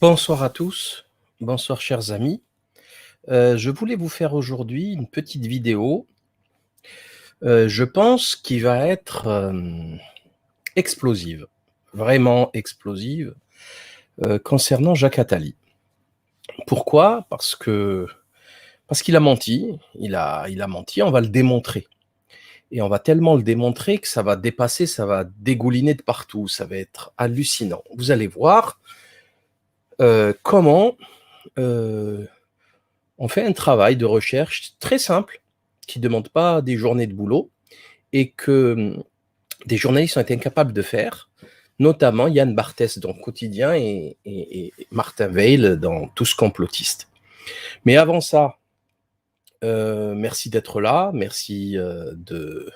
Bonsoir à tous, bonsoir chers amis. Je voulais vous faire aujourd'hui une petite vidéo, je pense qui va être explosive, vraiment explosive, concernant Jacques Attali. Pourquoi? Parce qu'il a menti, il a menti, on va le démontrer. Et on va tellement le démontrer que ça va dépasser, ça va dégouliner de partout, ça va être hallucinant. Vous allez voir comment on fait un travail de recherche très simple, qui ne demande pas des journées de boulot, et que des journalistes ont été incapables de faire, notamment Yann Barthès dans Quotidien et Martin Weil dans Tous complotistes. Mais avant ça, merci d'être là, merci de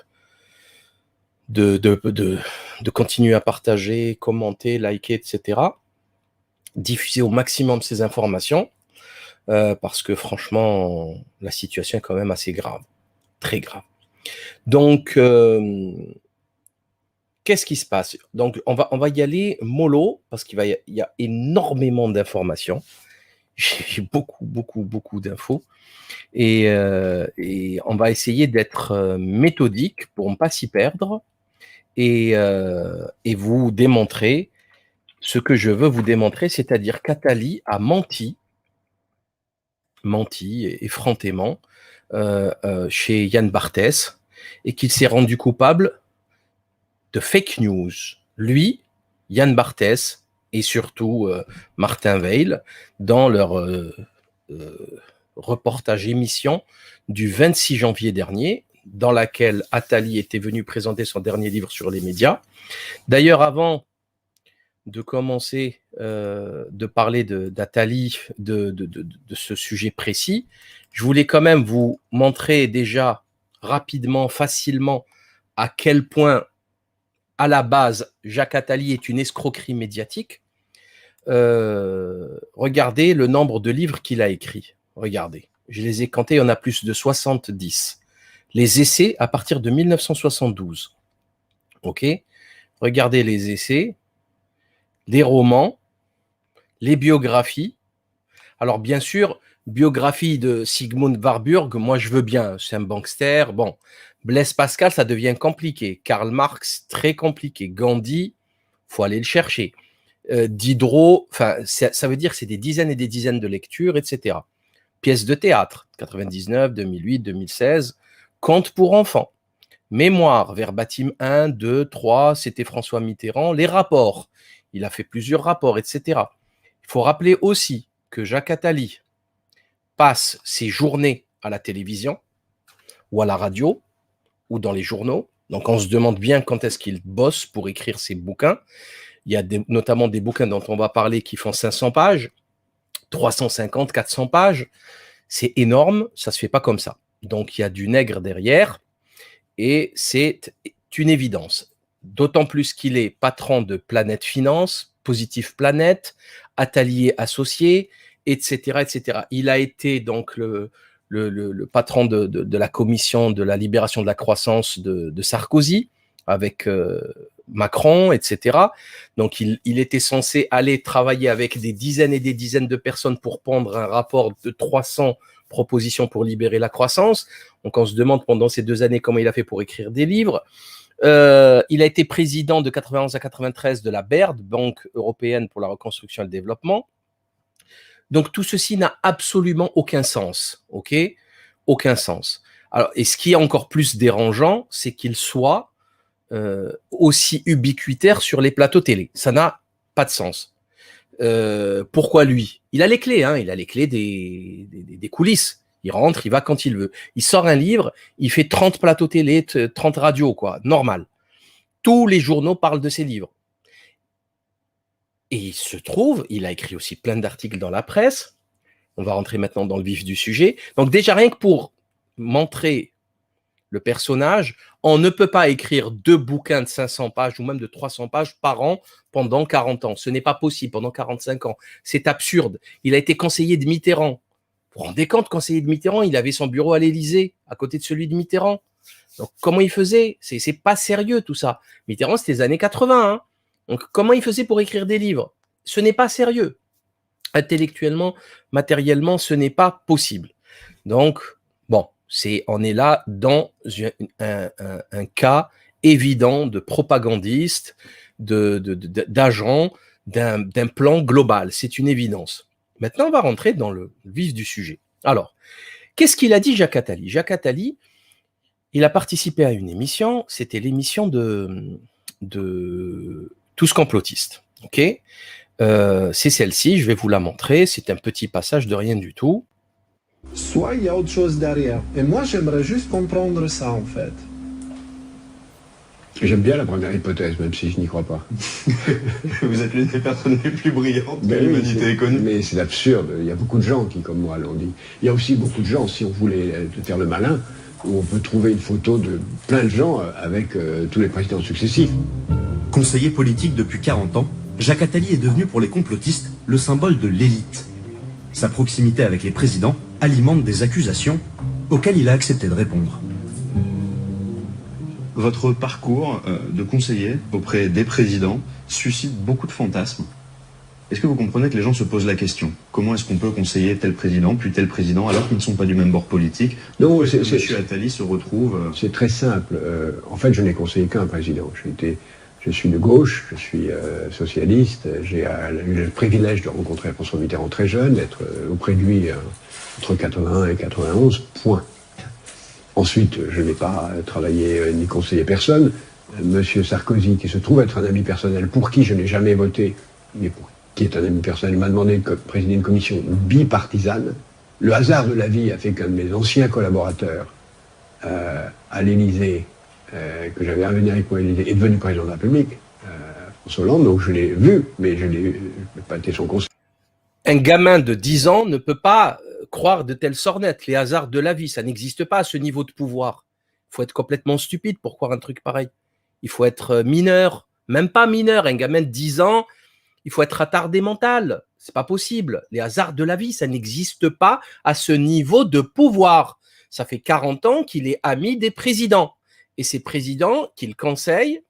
continuer à partager, commenter, liker, etc. Diffuser au maximum ces informations, parce que franchement, la situation est quand même assez grave, très grave. Donc, qu'est-ce qui se passe? Donc, on va y aller mollo, parce qu'il y a énormément d'informations. J'ai beaucoup d'infos. Et on va essayer d'être méthodique pour ne pas s'y perdre et vous démontrer ce que je veux vous démontrer, c'est-à-dire qu'Attali a menti effrontément chez Yann Barthès et qu'il s'est rendu coupable de fake news. Lui, Yann Barthès et surtout Martin Weil, dans leur reportage émission du 26 janvier dernier, dans laquelle Attali était venu présenter son dernier livre sur les médias. D'ailleurs, avant de commencer de parler d'Attali, de ce sujet précis, je voulais quand même vous montrer déjà rapidement, facilement, à quel point, à la base, Jacques Attali est une escroquerie médiatique. Regardez le nombre de livres qu'il a écrits. Regardez, je les ai comptés, il y en a plus de 70. Les essais à partir de 1972. Ok? Regardez les essais, les romans, les biographies. Alors bien sûr, biographie de Sigmund Warburg, moi je veux bien, c'est un bankster. Bon, Blaise Pascal, ça devient compliqué. Karl Marx, très compliqué. Gandhi, faut aller le chercher. Diderot, enfin, ça veut dire que c'est des dizaines et des dizaines de lectures, etc. Pièces de théâtre, 99, 2008, 2016. Contes pour enfants. Mémoire, verbatim 1, 2, 3, c'était François Mitterrand. Les rapports, il a fait plusieurs rapports, etc. Il faut rappeler aussi que Jacques Attali passe ses journées à la télévision ou à la radio ou dans les journaux. Donc on se demande bien quand est-ce qu'il bosse pour écrire ses bouquins. Il y a notamment des bouquins dont on va parler qui font 500 pages, 350, 400 pages. C'est énorme, ça ne se fait pas comme ça. Donc il y a du nègre derrière et c'est une évidence. D'autant plus qu'il est patron de Planète Finance, Positive Planète, Attali associé, etc., etc. Il a été donc le patron de la commission de la libération de la croissance de Sarkozy, avec Macron, etc. Donc, il était censé aller travailler avec des dizaines et des dizaines de personnes pour pondre un rapport de 300 propositions pour libérer la croissance. Donc, on se demande pendant ces 2 années comment il a fait pour écrire des livres. Il a été président de 91 à 93 de la BERD, Banque européenne pour la reconstruction et le développement. Donc, tout ceci n'a absolument aucun sens, ok? Aucun sens. Alors, et ce qui est encore plus dérangeant, c'est qu'il soit aussi ubiquitaire sur les plateaux télé. Ça n'a pas de sens. Pourquoi lui? Il a les clés, hein, il a les clés des coulisses. Il rentre, il va quand il veut. Il sort un livre, il fait 30 plateaux télé, 30 radios, quoi, normal. Tous les journaux parlent de ses livres. Et il se trouve, il a écrit aussi plein d'articles dans la presse. On va rentrer maintenant dans le vif du sujet. Donc déjà, rien que pour montrer le personnage, on ne peut pas écrire 2 bouquins de 500 pages ou même de 300 pages par an pendant 40 ans. Ce n'est pas possible pendant 45 ans. C'est absurde. Il a été conseiller de Mitterrand. Vous vous rendez compte, conseiller de Mitterrand, il avait son bureau à l'Élysée, à côté de celui de Mitterrand. Donc comment il faisait? C'est pas sérieux tout ça. Mitterrand, c'était les années 80. Hein. Donc comment il faisait pour écrire des livres? Ce n'est pas sérieux. Intellectuellement, matériellement, ce n'est pas possible. Donc, bon, on est là dans un cas évident de propagandiste, d'agent, d'un plan global. C'est une évidence. Maintenant, on va rentrer dans le vif du sujet. Alors, qu'est-ce qu'il a dit, Jacques Attali? Jacques Attali, il a participé à une émission, c'était l'émission de Tous complotistes. Ok, c'est celle-ci, je vais vous la montrer, c'est un petit passage de rien du tout. Soit il y a autre chose derrière. Et moi, j'aimerais juste comprendre ça, en fait. J'aime bien la première hypothèse, même si je n'y crois pas. Vous êtes l'une des personnes les plus brillantes que l'humanité ait connues. Mais c'est absurde. Il y a beaucoup de gens qui, comme moi, l'ont dit. Il y a aussi beaucoup de gens, si on voulait faire le malin, où on peut trouver une photo de plein de gens avec tous les présidents successifs. Conseiller politique depuis 40 ans, Jacques Attali est devenu pour les complotistes le symbole de l'élite. Sa proximité avec les présidents alimente des accusations auxquelles il a accepté de répondre. Votre parcours de conseiller auprès des présidents suscite beaucoup de fantasmes. Est-ce que vous comprenez que les gens se posent la question? Comment est-ce qu'on peut conseiller tel président, puis tel président, alors qu'ils ne sont pas du même bord politique? Non, M. Attali se retrouve... C'est très simple. En fait, je n'ai conseillé qu'un président. Je suis de gauche, je suis socialiste. J'ai eu le privilège de rencontrer François Mitterrand très jeune, d'être auprès de lui entre 81 et 91, point. Ensuite, je n'ai pas travaillé ni conseillé personne. Monsieur Sarkozy, qui se trouve être un ami personnel, pour qui je n'ai jamais voté, mais qui est un ami personnel, m'a demandé de présider une commission bipartisane. Le hasard de la vie a fait qu'un de mes anciens collaborateurs à l'Élysée, que j'avais amené avec moi à l'Élysée, est devenu président de la République, François Hollande, donc je l'ai vu, mais je n'ai pas été son conseiller. Un gamin de 10 ans ne peut pas croire de telles sornettes, les hasards de la vie, ça n'existe pas à ce niveau de pouvoir. Il faut être complètement stupide pour croire un truc pareil. Il faut être mineur, même pas mineur, un gamin de 10 ans, il faut être attardé mental. C'est pas possible. Les hasards de la vie, ça n'existe pas à ce niveau de pouvoir. Ça fait 40 ans qu'il est ami des présidents. Et ces présidents qu'il conseille,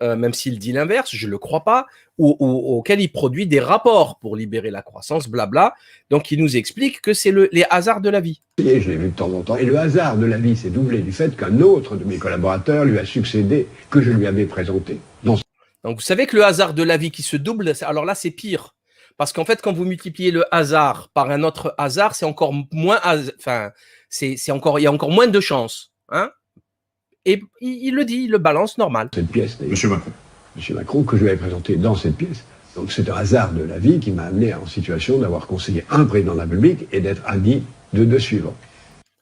même s'il dit l'inverse, je ne le crois pas, auquel il produit des rapports pour libérer la croissance, blabla. Donc, il nous explique que c'est les hasards de la vie. Et je l'ai vu de temps en temps. Et le hasard de la vie s'est doublé du fait qu'un autre de mes collaborateurs lui a succédé, que je lui avais présenté. Donc, vous savez que le hasard de la vie qui se double, alors là, c'est pire. Parce qu'en fait, quand vous multipliez le hasard par un autre hasard, c'est encore moins... Enfin, il y a encore moins de chances. Hein? Et il le dit, il le balance normal. Cette pièce, Monsieur Macron. Monsieur Macron, que je lui avais présenté dans cette pièce. Donc c'est un hasard de la vie qui m'a amené en situation d'avoir conseillé un président de la République et d'être ami de deux suivants.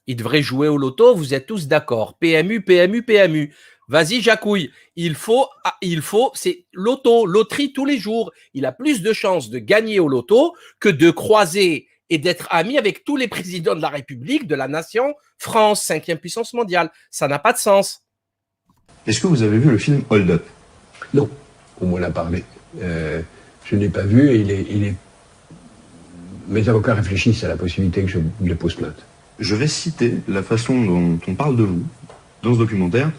Il devrait jouer au loto, vous êtes tous d'accord. PMU, PMU, PMU. Vas-y, Jacouille. Il faut, c'est loto, loterie tous les jours. Il a plus de chances de gagner au loto que de croiser et d'être ami avec tous les présidents de la République, de la nation, France, 5e puissance mondiale. Ça n'a pas de sens. Est-ce que vous avez vu le film Hold Up? Non, on m'en a parlé. Je ne l'ai pas vu et mes avocats réfléchissent à la possibilité que je dépose plainte. Je vais citer la façon dont on parle de vous dans ce documentaire.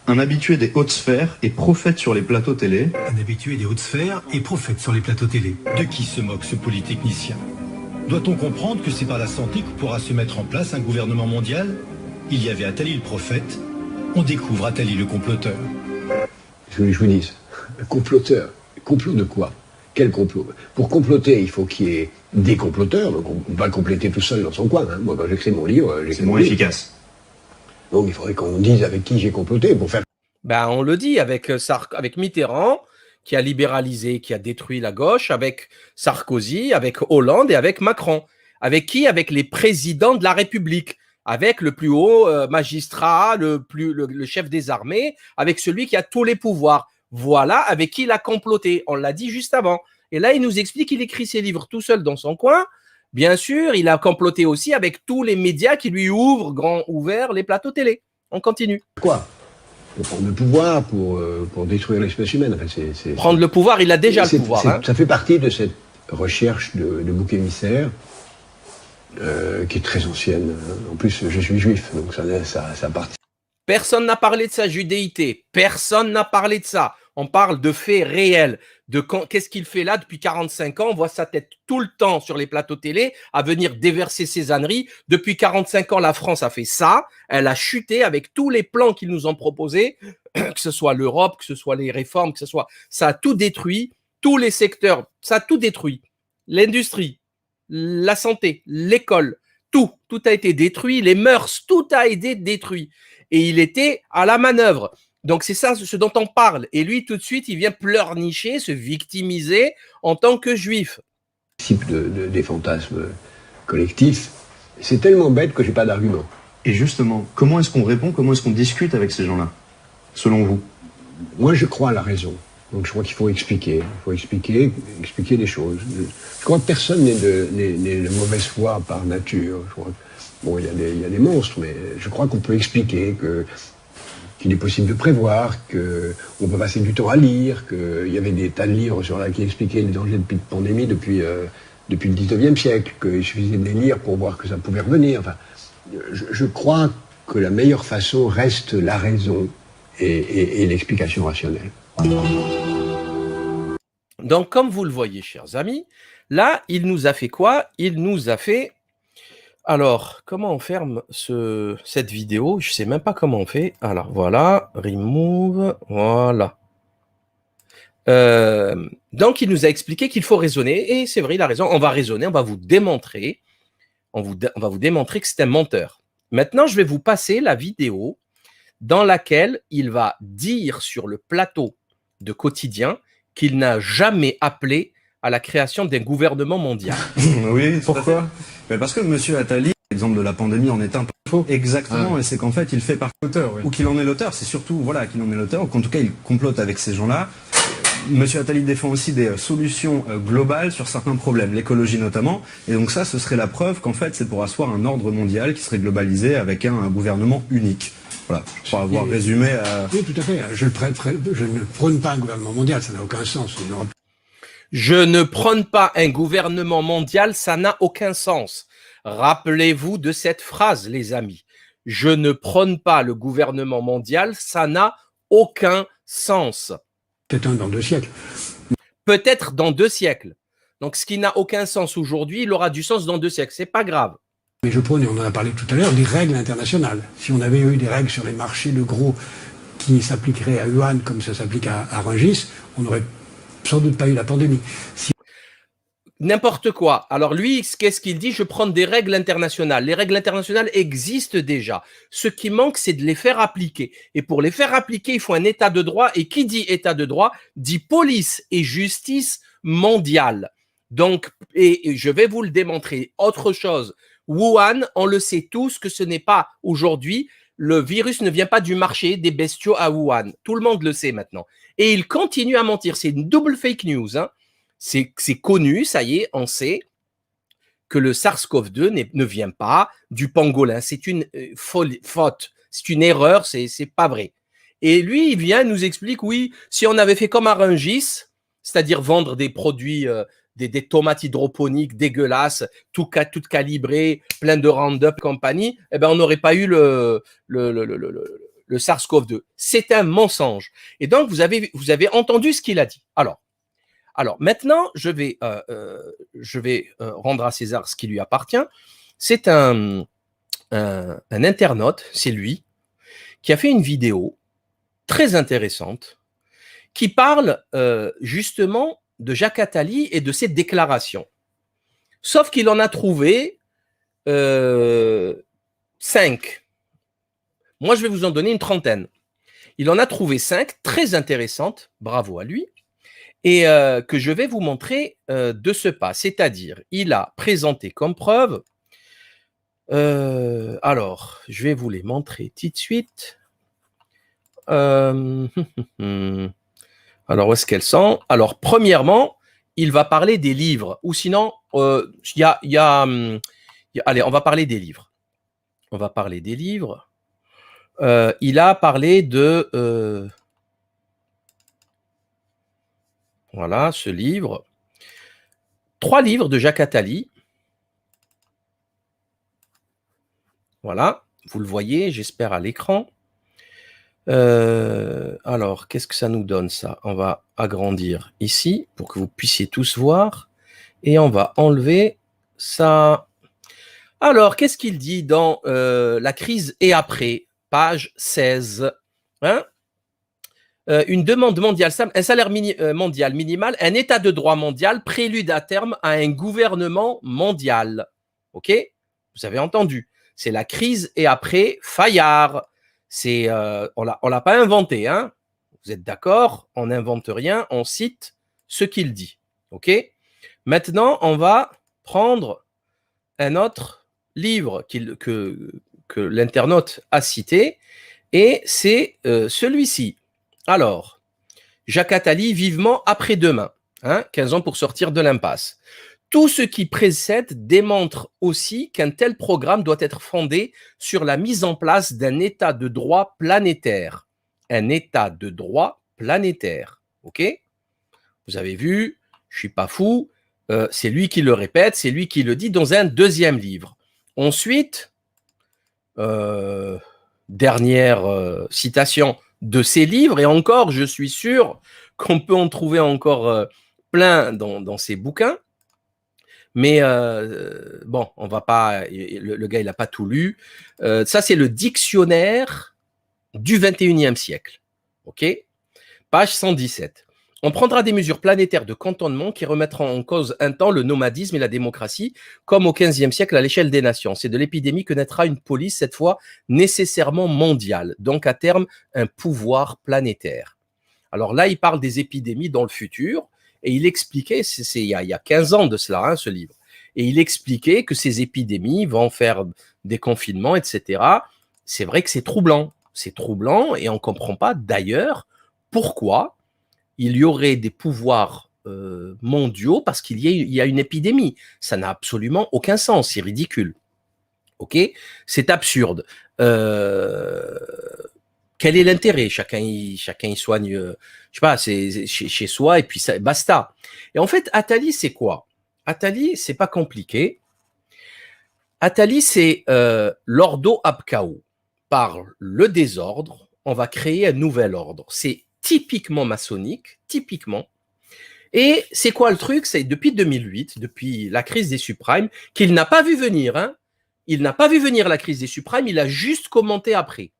Un habitué des hautes sphères et prophète sur les plateaux télé. Un habitué des hautes sphères et prophète sur les plateaux télé. De qui se moque ce polytechnicien? Doit-on comprendre que c'est par la santé que pourra se mettre en place un gouvernement mondial? Il y avait Attali le prophète, on découvre Attali le comploteur. Je vous dis, comploteur. Complot de quoi? Quel complot? Pour comploter, il faut qu'il y ait des comploteurs, donc on va compléter tout seul dans son coin. Hein. Moi, quand j'écris mon livre, c'est moins efficace. Donc il faudrait qu'on dise avec qui j'ai comploté pour faire... Ben, on le dit avec Mitterrand, qui a libéralisé, qui a détruit la gauche, avec Sarkozy, avec Hollande et avec Macron. Avec qui? Avec les présidents de la République, avec le plus haut magistrat, le chef des armées, avec celui qui a tous les pouvoirs. Voilà avec qui il a comploté. On l'a dit juste avant. Et là, il nous explique qu'il écrit ses livres tout seul dans son coin. Bien sûr, il a comploté aussi avec tous les médias qui lui ouvrent grand ouvert les plateaux télé. On continue. Quoi? Pour prendre le pouvoir, pour détruire l'espèce humaine. Enfin, prendre le pouvoir, il a déjà le pouvoir. Hein. Ça fait partie de cette recherche de bouc émissaire qui est très ancienne. En plus, je suis juif, donc ça participe. Personne n'a parlé de sa judéité. Personne n'a parlé de ça. On parle de faits réels, de qu'est-ce qu'il fait là depuis 45 ans. On voit sa tête tout le temps sur les plateaux télé à venir déverser ses âneries. Depuis 45 ans, la France a fait ça. Elle a chuté avec tous les plans qu'ils nous ont proposés, que ce soit l'Europe, que ce soit les réformes, que ce soit… Ça a tout détruit, tous les secteurs, ça a tout détruit. L'industrie, la santé, l'école, tout a été détruit. Les mœurs, tout a été détruit. Et il était à la manœuvre. Donc, c'est ça ce dont on parle. Et lui, tout de suite, il vient pleurnicher, se victimiser en tant que juif. Des fantasmes collectifs, c'est tellement bête que j'ai pas d'argument. Et justement, comment est-ce qu'on répond, comment est-ce qu'on discute avec ces gens-là, selon vous? Moi, je crois à la raison. Donc, je crois qu'il faut expliquer. Il faut expliquer les choses. Je crois que personne n'est de mauvaise foi par nature. Je crois, bon, il y a des monstres, mais je crois qu'on peut expliquer qu'il est possible de prévoir, qu'on peut passer du temps à lire, qu'il y avait des tas de livres qui expliquaient les dangers de pandémie depuis le 19e siècle, qu'il suffisait de les lire pour voir que ça pouvait revenir. Enfin, je crois que la meilleure façon reste la raison et l'explication rationnelle. Donc, comme vous le voyez, chers amis, là, il nous a fait quoi? Il nous a fait… Alors, comment on ferme cette vidéo? Je ne sais même pas comment on fait. Alors, voilà, remove, voilà. Donc, il nous a expliqué qu'il faut raisonner, et c'est vrai, il a raison, on va raisonner, on va vous démontrer, on va vous démontrer que c'est un menteur. Maintenant, je vais vous passer la vidéo dans laquelle il va dire sur le plateau de Quotidien qu'il n'a jamais appelé à la création d'un gouvernement mondial. Oui, pourquoi? Parce que M. Attali, l'exemple de la pandémie en est un peu faux. Exactement, et c'est qu'en fait, il fait partie l'auteur, oui. Ou qu'il en est l'auteur, c'est surtout voilà, qu'il en est l'auteur, ou qu'en tout cas, il complote avec ces gens-là. M. Attali défend aussi des solutions globales sur certains problèmes, l'écologie notamment, et donc ça, ce serait la preuve qu'en fait, c'est pour asseoir un ordre mondial qui serait globalisé avec un gouvernement unique. Voilà, je crois avoir résumé… Oui, tout à fait. Je ne prône pas un gouvernement mondial, ça n'a aucun sens. Je ne prône pas un gouvernement mondial, ça n'a aucun sens. Rappelez-vous de cette phrase, les amis. Je ne prône pas le gouvernement mondial, ça n'a aucun sens. Peut-être dans 2 siècles. Peut-être dans 2 siècles. Donc, ce qui n'a aucun sens aujourd'hui, il aura du sens dans 2 siècles. C'est pas grave. Mais je prône, et on en a parlé tout à l'heure, des règles internationales. Si on avait eu des règles sur les marchés de gros qui s'appliqueraient à Wuhan comme ça s'applique à Rungis, on n'aurait sans doute pas eu la pandémie. N'importe quoi. Alors lui, qu'est-ce qu'il dit? Je prends des règles internationales. Les règles internationales existent déjà. Ce qui manque, c'est de les faire appliquer. Et pour les faire appliquer, il faut un état de droit. Et qui dit état de droit dit police et justice mondiale. Donc, et je vais vous le démontrer. Autre chose, Wuhan, on le sait tous que ce n'est pas aujourd'hui, le virus ne vient pas du marché des bestiaux à Wuhan. Tout le monde le sait maintenant. Et il continue à mentir. C'est une double fake news, hein. C'est connu, ça y est, on sait que le SARS-CoV-2 ne vient pas du pangolin. C'est une faute, c'est une erreur, c'est pas vrai. Et lui, il vient, nous explique, oui, si on avait fait comme à Rungis, c'est-à-dire vendre des produits, des tomates hydroponiques dégueulasses, toutes calibrées, plein de Roundup compagnie, eh ben on n'aurait pas eu le SARS-CoV-2. C'est un mensonge. Et donc, vous avez entendu ce qu'il a dit. Alors maintenant, je vais rendre à César ce qui lui appartient. C'est un internaute, c'est lui, qui a fait une vidéo très intéressante qui parle justement de Jacques Attali et de ses déclarations. Sauf qu'il en a trouvé 5. Moi, je vais vous en donner une trentaine. Il en a trouvé 5 très intéressantes, bravo à lui, et que je vais vous montrer de ce pas. C'est-à-dire, il a présenté comme preuve, alors, je vais vous les montrer tout de suite. Alors, où est-ce qu'elles sont? Alors, premièrement, il va parler des livres, ou sinon, allez, on va parler des livres. On va parler des livres. Il a parlé de… voilà, ce livre. 3 livres de Jacques Attali. Voilà, vous le voyez, j'espère, à l'écran. Alors, qu'est-ce que ça nous donne, ça? On va agrandir ici pour que vous puissiez tous voir. Et on va enlever ça. Alors, qu'est-ce qu'il dit dans la crise et après, page 16, hein? Une demande mondiale, un salaire mondial minimal, un état de droit mondial, prélude à terme à un gouvernement mondial. OK? Vous avez entendu. C'est la crise et après, Fayard. On l'a pas inventé, hein? Vous êtes d'accord? On n'invente rien, on cite ce qu'il dit. OK? Maintenant, on va prendre un autre livre que l'internaute a cité, et c'est celui-ci. Alors, Jacques Attali, vivement après-demain, hein, 15 ans pour sortir de l'impasse. Tout ce qui précède démontre aussi qu'un tel programme doit être fondé sur la mise en place d'un état de droit planétaire. Un état de droit planétaire. OK? Vous avez vu, je suis pas fou, c'est lui qui le répète, c'est lui qui le dit dans un deuxième livre. Ensuite, dernière citation de ces livres, et encore, je suis sûr qu'on peut en trouver encore plein dans ces bouquins, mais bon, on va pas, le gars, il n'a pas tout lu. Ça, c'est le dictionnaire du 21e siècle. OK? Page 117. On prendra des mesures planétaires de cantonnement qui remettront en cause un temps le nomadisme et la démocratie, comme au XVe siècle à l'échelle des nations. C'est de l'épidémie que naîtra une police, cette fois nécessairement mondiale, donc à terme un pouvoir planétaire. Alors là, il parle des épidémies dans le futur, et il expliquait, il y a 15 ans de cela, hein, ce livre, et il expliquait que ces épidémies vont faire des confinements, etc. C'est vrai que c'est troublant, et on ne comprend pas d'ailleurs pourquoi il y aurait des pouvoirs mondiaux parce qu'il y a une épidémie. Ça n'a absolument aucun sens, c'est ridicule. OK? C'est absurde. Quel est l'intérêt? Chacun y soigne, je sais pas, c'est chez soi et puis ça, basta. Et en fait, Attali, c'est quoi? Attali, c'est pas compliqué. Attali, c'est l'ordo ab chaos. Par le désordre, on va créer un nouvel ordre. C'est typiquement maçonnique, typiquement. Et c'est quoi le truc? C'est depuis 2008, depuis la crise des subprimes, qu'il n'a pas vu venir. Hein. Il n'a pas vu venir la crise des subprimes, il a juste commenté après.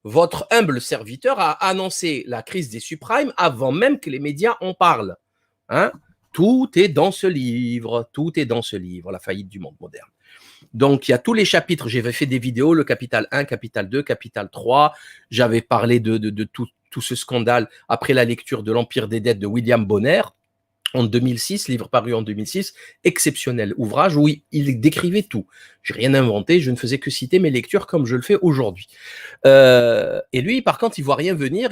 Votre humble serviteur a annoncé la crise des subprimes avant même que les médias en parlent. Hein. Tout est dans ce livre, la faillite du monde moderne. Donc, il y a tous les chapitres, j'avais fait des vidéos, le Capital 1, Capital 2, Capital 3, j'avais parlé de tout ce scandale après la lecture de l'Empire des dettes de William Bonner, en 2006, livre paru en 2006, exceptionnel ouvrage où il décrivait tout. Je n'ai rien inventé, je ne faisais que citer mes lectures comme je le fais aujourd'hui. Et lui, par contre, il ne voit rien venir,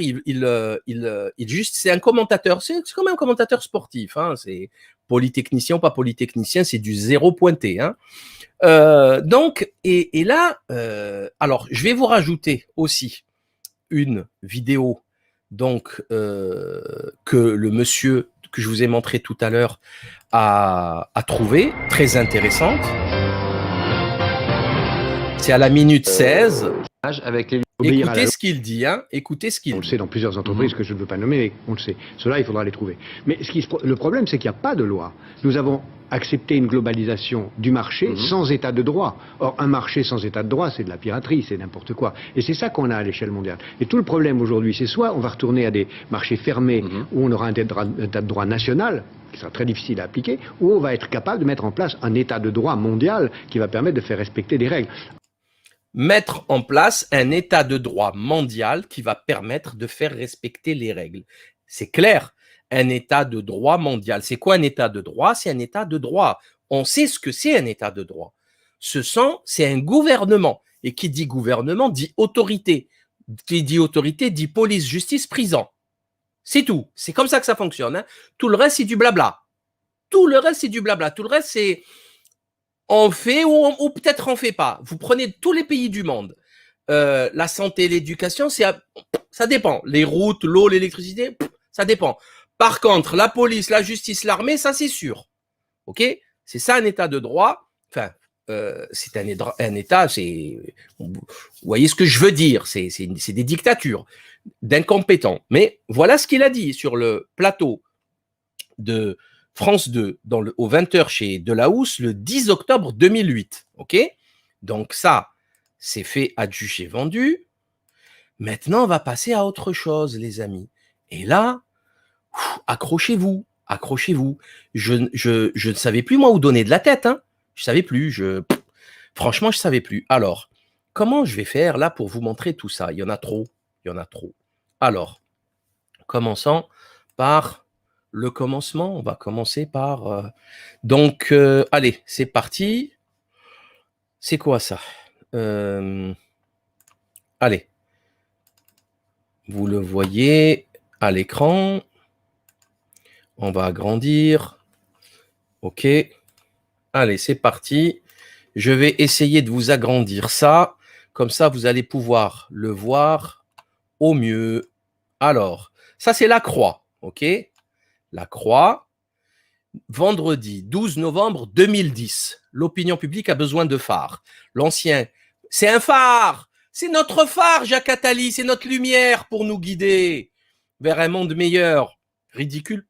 juste, c'est un commentateur, c'est comme un commentateur sportif, hein, c'est polytechnicien ou pas polytechnicien, c'est du zéro pointé. Hein. Donc, et là, alors, je vais vous rajouter aussi une vidéo donc que le monsieur que je vous ai montré tout à l'heure a trouvé, très intéressante. C'est à la minute 16. Avec les... Écoutez ce qu'il dit, hein. Écoutez ce qu'il dit. On le sait dans plusieurs entreprises que je ne veux pas nommer, mais on le sait. Cela, il faudra les trouver. Mais le problème, c'est qu'il n'y a pas de loi. Nous avons accepté une globalisation du marché sans état de droit. Or, un marché sans état de droit, c'est de la piraterie, c'est n'importe quoi. Et c'est ça qu'on a à l'échelle mondiale. Et tout le problème aujourd'hui, c'est soit on va retourner à des marchés fermés où on aura un état de droit national, qui sera très difficile à appliquer, ou on va être capable de mettre en place un état de droit mondial qui va permettre de faire respecter des règles. Mettre en place un état de droit mondial qui va permettre de faire respecter les règles. C'est clair, un état de droit mondial. C'est quoi un état de droit? C'est un état de droit. On sait ce que c'est un état de droit. C'est un gouvernement. Et qui dit gouvernement dit autorité. Qui dit autorité dit police, justice, prison. C'est tout. C'est comme ça que ça fonctionne. Hein. Tout le reste, c'est du blabla. Tout le reste, c'est on fait ou peut-être on fait pas. Vous prenez tous les pays du monde. La santé, l'éducation, ça dépend. Les routes, l'eau, l'électricité, ça dépend. Par contre, la police, la justice, l'armée, ça c'est sûr. OK? C'est ça un état de droit. Enfin, c'est un État, vous voyez ce que je veux dire, c'est des dictatures d'incompétents. Mais voilà ce qu'il a dit sur le plateau de France 2 au 20h chez Delahousse le 10 octobre 2008. Ok, donc ça, c'est fait, adjugé, vendu. Maintenant, on va passer à autre chose, les amis. Et là, accrochez-vous, accrochez-vous. Je ne savais plus, moi, où donner de la tête. Hein. Je ne savais plus. Franchement, je ne savais plus. Alors, comment je vais faire là pour vous montrer tout ça? Il y en a trop. Il y en a trop. Alors, commençons par le commencement. On va commencer par... Donc, allez, c'est parti. C'est quoi ça? Allez. Vous le voyez à l'écran. On va agrandir. OK. Allez, c'est parti. Je vais essayer de vous agrandir ça. Comme ça, vous allez pouvoir le voir au mieux. Alors, ça, c'est la croix. OK. La croix. Vendredi 12 novembre 2010. L'opinion publique a besoin de phare. L'ancien, c'est un phare. C'est notre phare, Jacques Attali, c'est notre lumière pour nous guider vers un monde meilleur. Ridicule,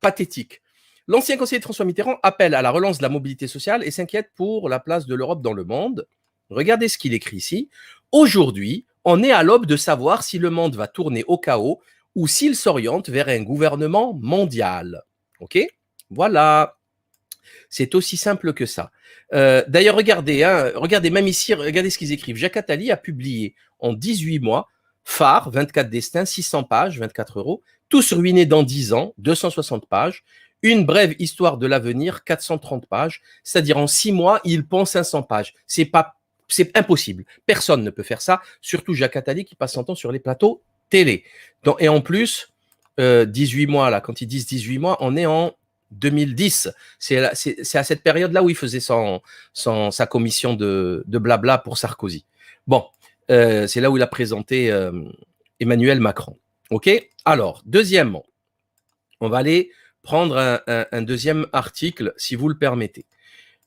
pathétique. L'ancien conseiller de François Mitterrand appelle à la relance de la mobilité sociale et s'inquiète pour la place de l'Europe dans le monde. Regardez ce qu'il écrit ici. Aujourd'hui, on est à l'aube de savoir si le monde va tourner au chaos ou s'il s'oriente vers un gouvernement mondial. OK ? Voilà. C'est aussi simple que ça. D'ailleurs, regardez, regardez même ici, regardez ce qu'ils écrivent. Jacques Attali a publié en 18 mois, phare, 24 destins, 600 pages, 24 €, tous ruinés dans 10 ans, 260 pages, une brève histoire de l'avenir, 430 pages, c'est-à-dire en 6 mois, il pond 500 pages. C'est impossible. Personne ne peut faire ça, surtout Jacques Attali qui passe son temps sur les plateaux télé. Donc, et en plus, 18 mois, là, quand ils disent 18 mois, on est en 2010, c'est à cette période-là où il faisait sa commission de blabla pour Sarkozy. Bon, c'est là où il a présenté Emmanuel Macron. OK ? Alors, deuxièmement, on va aller prendre un deuxième article, si vous le permettez.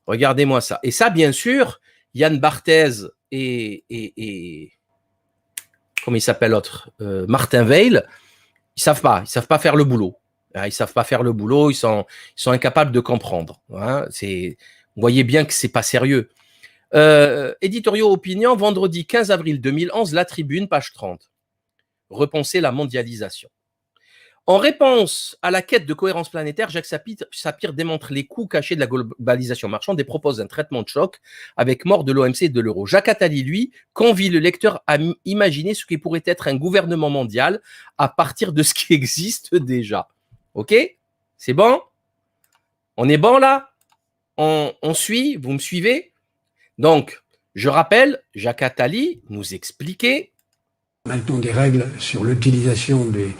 Regardez-moi ça. Et ça, bien sûr, Yann Barthès et comment il s'appelle l'autre, Martin Veil, ils savent pas faire le boulot. Ils ne savent pas faire le boulot, ils sont incapables de comprendre. Hein. Vous voyez bien que ce n'est pas sérieux. Éditoriaux opinion, vendredi 15 avril 2011, La Tribune, page 30. Repenser la mondialisation. En réponse à la quête de cohérence planétaire, Jacques Sapir démontre les coûts cachés de la globalisation marchande et propose un traitement de choc avec mort de l'OMC et de l'euro. Jacques Attali, lui, convie le lecteur à imaginer ce qui pourrait être un gouvernement mondial à partir de ce qui existe déjà. OK? C'est bon? On est bon là? On suit? Vous me suivez? Donc, je rappelle, Jacques Attali nous expliquait. Maintenant des règles sur l'utilisation des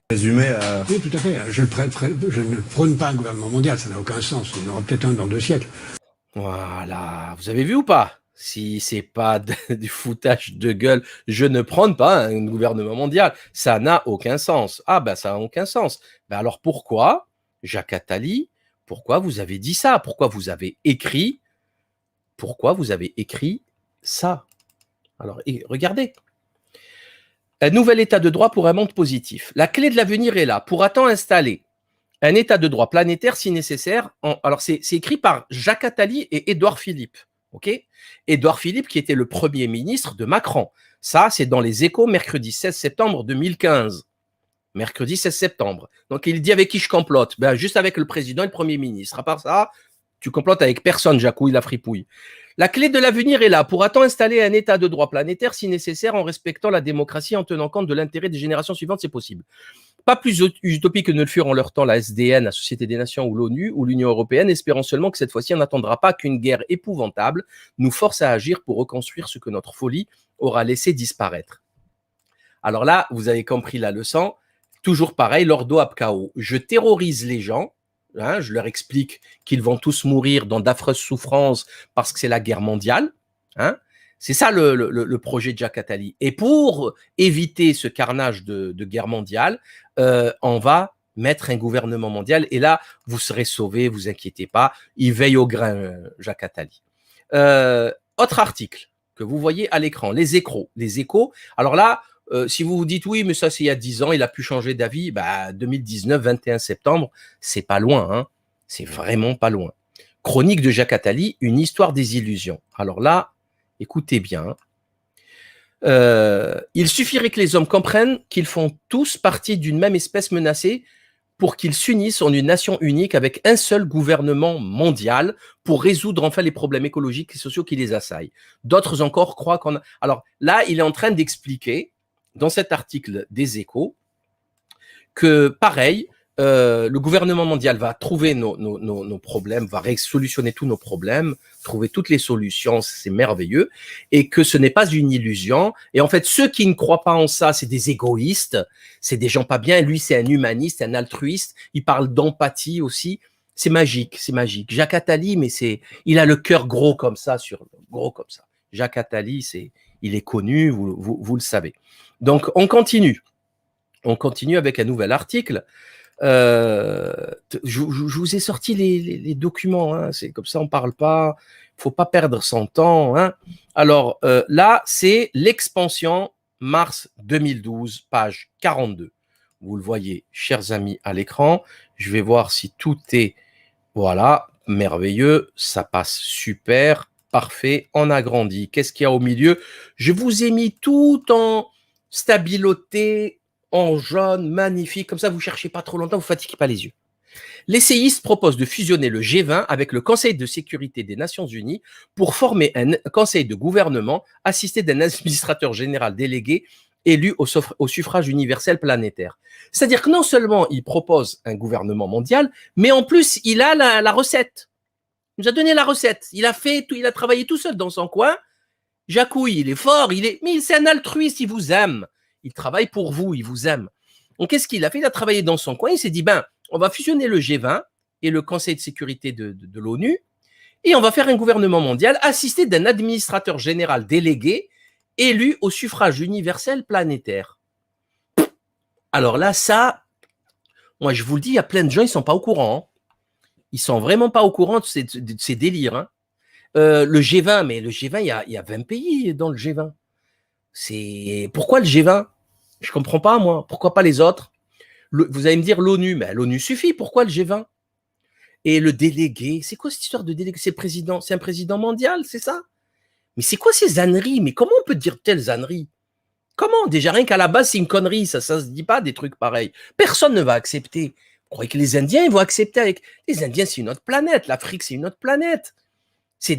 Résumé à... Oui, tout à fait. Je ne prône pas un gouvernement mondial, ça n'a aucun sens. Il y en aura peut-être un dans 2 siècles. Voilà. Vous avez vu ou pas? Si c'est pas du foutage de gueule, je ne prône pas un gouvernement mondial. Ça n'a aucun sens. Ah ben, ça n'a aucun sens. Ben alors pourquoi, Jacques Attali, pourquoi vous avez dit ça? Pourquoi vous avez écrit ça? Alors, regardez. Un nouvel état de droit pour un monde positif. La clé de l'avenir est là. Pourra-t-on installer un état de droit planétaire si nécessaire? Alors, c'est écrit par Jacques Attali et Édouard Philippe. OK? Édouard Philippe qui était le premier ministre de Macron. Ça, c'est dans les Échos, mercredi 16 septembre 2015. Mercredi 16 septembre. Donc, il dit avec qui je complote? Ben, juste avec le président et le premier ministre. À part ça, tu complotes avec personne, Jacouille, la fripouille. La clé de l'avenir est là. Pourra-t-on installer un état de droit planétaire si nécessaire en respectant la démocratie, en tenant compte de l'intérêt des générations suivantes? C'est possible. Pas plus utopique que ne le furent en leur temps la SDN, la Société des Nations ou l'ONU ou l'Union européenne, espérant seulement que cette fois-ci on n'attendra pas qu'une guerre épouvantable nous force à agir pour reconstruire ce que notre folie aura laissé disparaître. Alors là, vous avez compris la leçon. Toujours pareil, l'ordo ab chaos. Je terrorise les gens. Hein, je leur explique qu'ils vont tous mourir dans d'affreuses souffrances parce que c'est la guerre mondiale. Hein. C'est ça le projet de Jacques Attali. Et pour éviter ce carnage de guerre mondiale, on va mettre un gouvernement mondial. Et là, vous serez sauvés, vous inquiétez pas. Il veille au grain, Jacques Attali. Autre article que vous voyez à l'écran, les échos. Les échos. Alors là, si vous vous dites oui, mais ça c'est il y a 10 ans, il a pu changer d'avis, 2019, 21 septembre, c'est pas loin, hein. C'est vraiment pas loin. Chronique de Jacques Attali, une histoire des illusions. Alors là, écoutez bien. Il suffirait que les hommes comprennent qu'ils font tous partie d'une même espèce menacée pour qu'ils s'unissent en une nation unique avec un seul gouvernement mondial pour résoudre enfin les problèmes écologiques et sociaux qui les assaillent. D'autres encore croient qu'on a... Alors là, il est en train d'expliquer, dans cet article des Échos, que pareil, le gouvernement mondial va trouver nos problèmes, va solutionner tous nos problèmes, trouver toutes les solutions, c'est merveilleux, et que ce n'est pas une illusion. Et en fait, ceux qui ne croient pas en ça, c'est des égoïstes, c'est des gens pas bien. Lui, c'est un humaniste, un altruiste. Il parle d'empathie aussi. C'est magique, c'est magique. Jacques Attali, mais il a le cœur gros comme ça, gros comme ça. Jacques Attali, il est connu, vous le savez. Donc, on continue. On continue avec un nouvel article. Je vous ai sorti les documents, hein, c'est comme ça, on parle pas, faut pas perdre son temps, hein. Alors là, c'est l'expansion mars 2012, page 42. Vous le voyez, chers amis, à l'écran. Je vais voir si tout est, voilà, merveilleux, ça passe super, parfait, on agrandit. Qu'est-ce qu'il y a au milieu? Je vous ai mis tout en stabiloté, en jaune, magnifique, comme ça vous ne cherchez pas trop longtemps, vous ne fatiguez pas les yeux. Les séistes proposent de fusionner le G20 avec le Conseil de sécurité des Nations Unies pour former un conseil de gouvernement assisté d'un administrateur général délégué élu au suffrage universel planétaire. C'est-à-dire que non seulement il propose un gouvernement mondial, mais en plus il a la recette. Il nous a donné la recette. Il a travaillé tout seul dans son coin. Jacouille, il est fort, mais c'est un altruiste, il vous aime. Il travaille pour vous, il vous aime. Donc, qu'est-ce qu'il a fait? Il a travaillé dans son coin, il s'est dit, on va fusionner le G20 et le Conseil de sécurité de l'ONU, et on va faire un gouvernement mondial assisté d'un administrateur général délégué élu au suffrage universel planétaire. Alors là, ça, moi je vous le dis, il y a plein de gens, ils ne sont pas au courant. Hein. Ils ne sont vraiment pas au courant de ces délires. Hein. Le G20, mais le G20, il y a 20 pays dans le G20. Pourquoi le G20? Je ne comprends pas, moi. Pourquoi pas les autres? Vous allez me dire l'ONU, mais l'ONU suffit. Pourquoi le G20? Et le délégué, c'est quoi cette histoire de délégué? C'est un président mondial, c'est ça? Mais c'est quoi ces âneries? Mais comment on peut dire telles âneries? Comment? Déjà, rien qu'à la base, c'est une connerie. Ça se dit pas des trucs pareils. Personne ne va accepter. Vous croyez que les Indiens, ils vont accepter Les Indiens, c'est une autre planète. L'Afrique, c'est une autre planète. C'est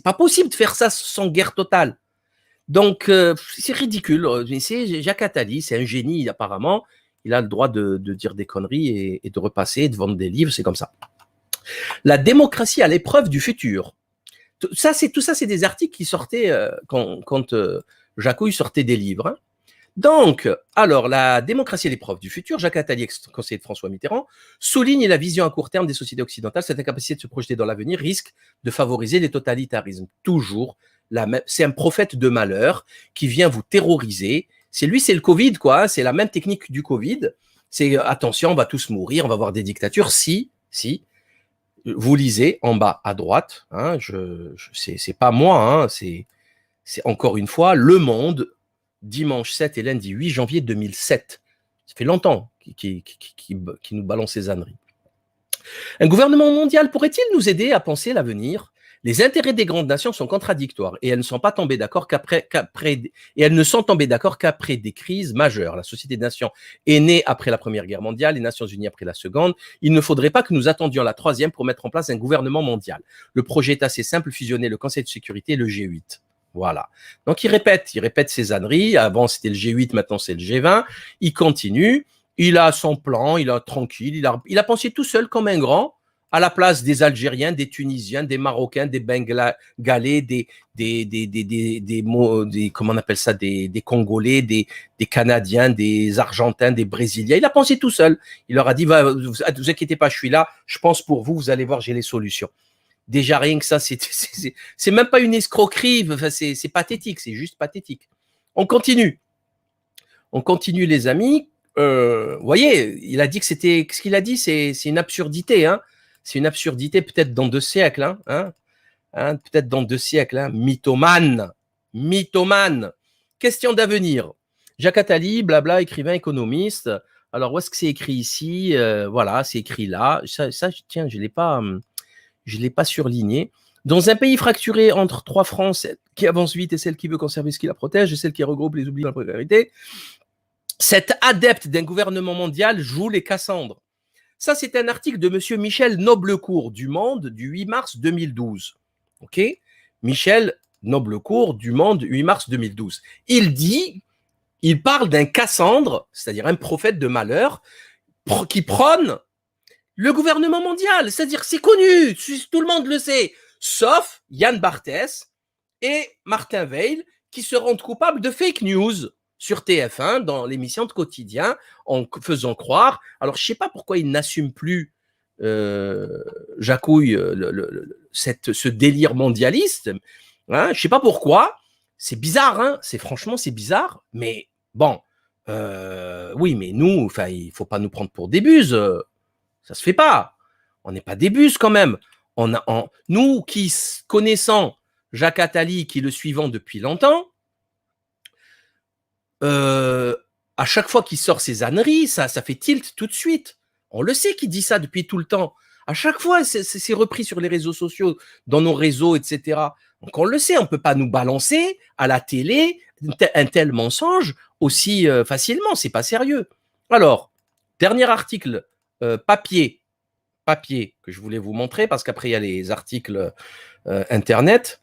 pas possible de faire ça sans guerre totale. Donc, c'est ridicule. C'est Jacques Attali, c'est un génie apparemment. Il a le droit de dire des conneries et de repasser, de vendre des livres, c'est comme ça. La démocratie à l'épreuve du futur. Tout ça, c'est des articles qui sortaient quand Jacouille sortait des livres. Hein. Donc, alors, la démocratie à l'épreuve du futur, Jacques Attali, ex-conseiller de François Mitterrand, souligne la vision à court terme des sociétés occidentales. Cette incapacité de se projeter dans l'avenir risque de favoriser les totalitarismes. Toujours. C'est un prophète de malheur qui vient vous terroriser. C'est le Covid, quoi. Hein. C'est la même technique du Covid. C'est attention, on va tous mourir, on va avoir des dictatures. Si, vous lisez en bas à droite, hein, c'est pas moi, hein, c'est encore une fois Le Monde, dimanche 7 et lundi 8 janvier 2007. Ça fait longtemps qui nous balance ces ânneries. Un gouvernement mondial pourrait-il nous aider à penser l'avenir? Les intérêts des grandes nations sont contradictoires et elles ne sont tombées d'accord qu'après des crises majeures. La Société des Nations est née après la Première Guerre mondiale, les Nations Unies après la Seconde. Il ne faudrait pas que nous attendions la troisième pour mettre en place un gouvernement mondial. Le projet est assez simple, fusionner le Conseil de sécurité et le G8. Voilà. Donc il répète ses âneries. Avant c'était le G8, maintenant c'est le G20. Il continue. Il a son plan, il a tranquille. Il a pensé tout seul comme un grand. À la place des Algériens, des Tunisiens, des Marocains, des Bengalais, des comment on appelle ça, des Congolais, des Canadiens, des Argentins, des Brésiliens. Il a pensé tout seul. Il leur a dit, vous inquiétez pas, je suis là, je pense pour vous, vous allez voir, j'ai les solutions. Déjà, rien que ça, c'est même pas une escroquerie, enfin, c'est pathétique, c'est juste pathétique. On continue, les amis. Voyez, il a dit que c'était, ce qu'il a dit, c'est une absurdité, hein. C'est une absurdité peut-être dans 2 siècles. Hein. hein, peut-être dans 2 siècles, hein, mythomane, mythomane. Question d'avenir. Jacques Attali, blabla, écrivain, économiste. Alors, où est-ce que c'est écrit ici? Voilà, c'est écrit là. Ça, tiens, je ne l'ai pas surligné. Dans un pays fracturé entre 3 France qui avance vite et celle qui veut conserver ce qui la protège et celle qui regroupe les oubliés dans la précarité, cet adepte d'un gouvernement mondial joue les Cassandres. Ça, c'est un article de M. Michel Noblecourt du Monde du 8 mars 2012. OK? Michel Noblecourt du Monde, 8 mars 2012. Il parle d'un Cassandre, c'est-à-dire un prophète de malheur, qui prône le gouvernement mondial. C'est-à-dire, c'est connu, tout le monde le sait, sauf Yann Barthès et Martin Veil, qui se rendent coupables de fake news sur TF1 dans l'émission de quotidien, en faisant croire. Alors, je ne sais pas pourquoi ils n'assument plus, Jacouille, ce délire mondialiste. Hein, je ne sais pas pourquoi. C'est bizarre, hein, franchement, c'est bizarre. Mais bon, oui, mais nous, il ne faut pas nous prendre pour des buses. Ça ne se fait pas. On n'est pas des buses quand même. Nous qui connaissons Jacques Attali, qui le suivons depuis longtemps, à chaque fois qu'il sort ses âneries, ça fait tilt tout de suite. On le sait qu'il dit ça depuis tout le temps. À chaque fois, c'est repris sur les réseaux sociaux, dans nos réseaux, etc. Donc on le sait, on ne peut pas nous balancer à la télé un tel mensonge aussi facilement. C'est pas sérieux. Alors, dernier article papier que je voulais vous montrer, parce qu'après il y a les articles internet.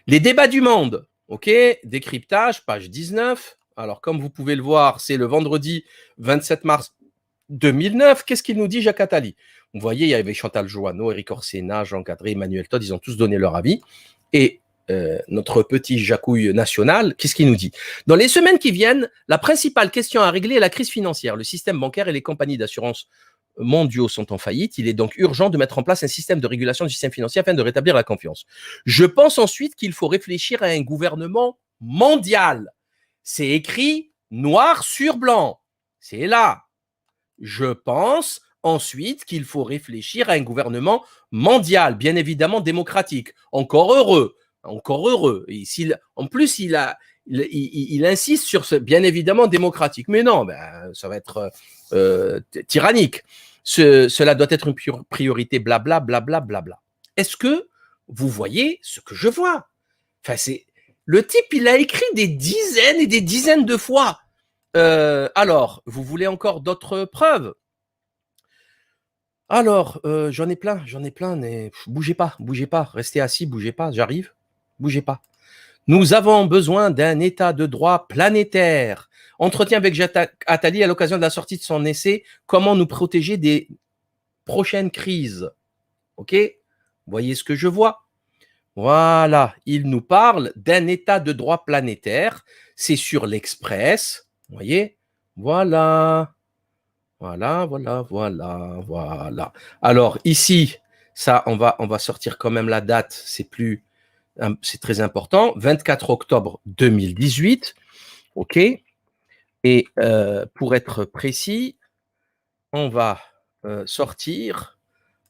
Les débats du Monde. OK, décryptage, page 19. Alors, comme vous pouvez le voir, c'est le vendredi 27 mars 2009. Qu'est-ce qu'il nous dit, Jacques Attali? Vous voyez, il y avait Chantal Joanneau, Éric Orsena, Jean Cadré, Emmanuel Todd, ils ont tous donné leur avis. Et notre petit Jacouille national, qu'est-ce qu'il nous dit? Dans les semaines qui viennent, la principale question à régler est la crise financière. Le système bancaire et les compagnies d'assurance mondiaux sont en faillite. Il est donc urgent de mettre en place un système de régulation du système financier afin de rétablir la confiance. Je pense ensuite qu'il faut réfléchir à un gouvernement mondial. C'est écrit noir sur blanc. C'est là. Je pense ensuite qu'il faut réfléchir à un gouvernement mondial, bien évidemment démocratique. Encore heureux. Et en plus, il insiste sur ce bien évidemment démocratique. Mais non, ça va être tyrannique. Cela doit être une priorité, blabla, blabla, blabla. Est-ce que vous voyez ce que je vois? Le type, il a écrit des dizaines et des dizaines de fois. Alors, vous voulez encore d'autres preuves? Alors, j'en ai plein, mais bougez pas, restez assis, bougez pas, j'arrive, bougez pas. Nous avons besoin d'un état de droit planétaire. Entretien avec Jacques Attali à l'occasion de la sortie de son essai « Comment nous protéger des prochaines crises ». OK? Vous voyez ce que je vois? Voilà, il nous parle d'un état de droit planétaire. C'est sur l'Express. Vous voyez? Voilà. Alors ici, ça, on va sortir quand même la date. C'est très important. 24 octobre 2018. OK. Et pour être précis, on va sortir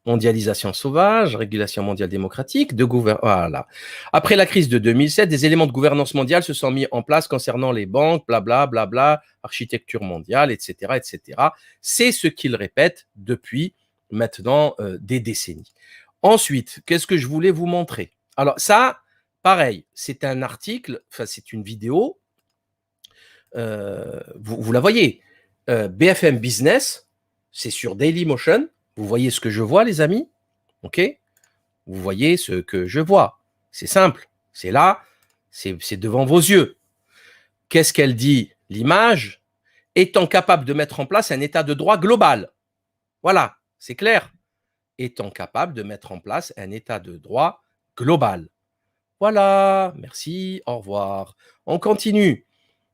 mondialisation sauvage, régulation mondiale démocratique, voilà. Après la crise de 2007, des éléments de gouvernance mondiale se sont mis en place concernant les banques, blabla, blabla, architecture mondiale, etc., etc. C'est ce qu'il répète depuis maintenant des décennies. Ensuite, qu'est-ce que je voulais vous montrer? Alors ça, pareil, c'est un article, c'est une vidéo. Vous la voyez, BFM Business, c'est sur Dailymotion. Vous voyez ce que je vois, les amis? OK? Vous voyez ce que je vois. C'est simple. C'est là, c'est devant vos yeux. Qu'est-ce qu'elle dit? L'image étant capable de mettre en place un état de droit global. Voilà, c'est clair. Étant capable de mettre en place un état de droit global. Voilà, merci, au revoir. On continue.